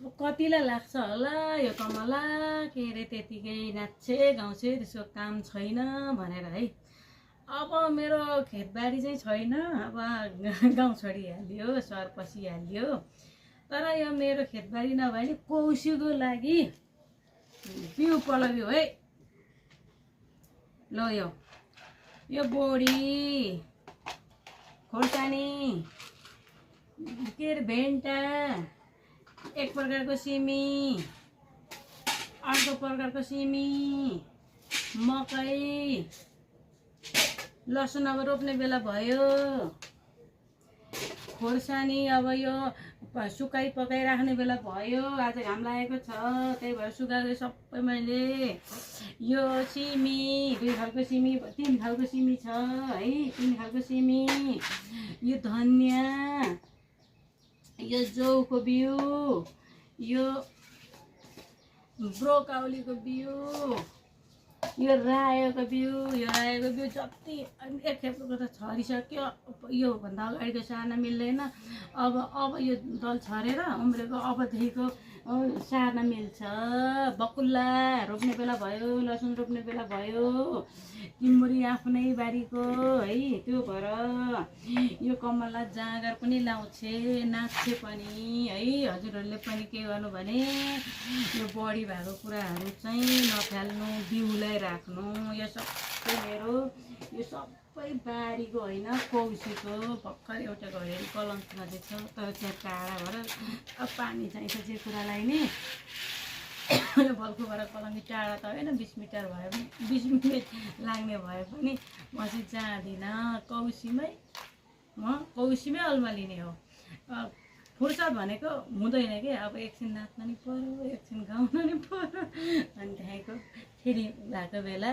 कतिलाई लाग्छ होला यो कमला के अरे त्यतिकै नाच्छे गाउँछे त्यसको काम छैन भनेर है। अब मेरो खेतबारी चाहिँ छैन, अब गाउँ छोडिहाल्यो, सहर पसिहाल्यो। तर यो मेरो खेतबारी नभए नि कौशीको लागि बिउ पलायो है। ल यो बोडी खोर्सानी के अरे भेन्टा, एक प्रकारको सिमी, अर्को प्रकारको सिमी, मकै, लसुन अब रोप्ने बेला भयो, खोर्सानी अब यो सुकाइ पकाइ राख्ने बेला भयो। आज घाम लागेको छ त्यही भएर सुकाएको सबै मैले। यो सिमी 2 खालको सिमी, 3 खालको सिमी छ है, 3 खालको सिमी। यो धनियाँ, यो जौको बिउ, यो ब्रोकाउलीको बिउ, यो रायोको बिउ, जति एक खेपको त छरिसक्यो। यो भन्दा अगाडिको सार्न मिल्दैन। अब यो दल छरेर उम्रेको अबदेखिको सार्न मिल्छ। बकुल्ला रोप्ने बेला भयो, लसुन रोप्ने बेला भयो, तिमुरी आफ्नै बारीको है। त्यो भएर यो कमला जाँगर पनि लाउँछे, नाच्छे पनि है। हजुरहरूले पनि के गर्नु भने यो बढी भएको कुराहरू चाहिँ नफाल्नु, बिउलाई राख्नु। यो सबै मेरो यो सबै बारीको होइन, कौशीको भर्खर एउटा घरेरी कलङ्कमा चाहिँ छ। तर त्यहाँ टाढा भएर अब पानी चाहिन्छ जे कुरालाई नि। यो बल्खुबाट कलङ्की टाढा त होइन, 20 मिटर भयो, 20 मिनट लाग्ने भए पनि म चाहिँ जाँदिनँ। कौशीमै अल्मलिने हो। फुर्सद भनेको हुँदैन कि। अब एकछिन नाच्न नि पर्यो, एकछिन गाउन नि पर्यो, अनि त्यहाँको फेरि भएको बेला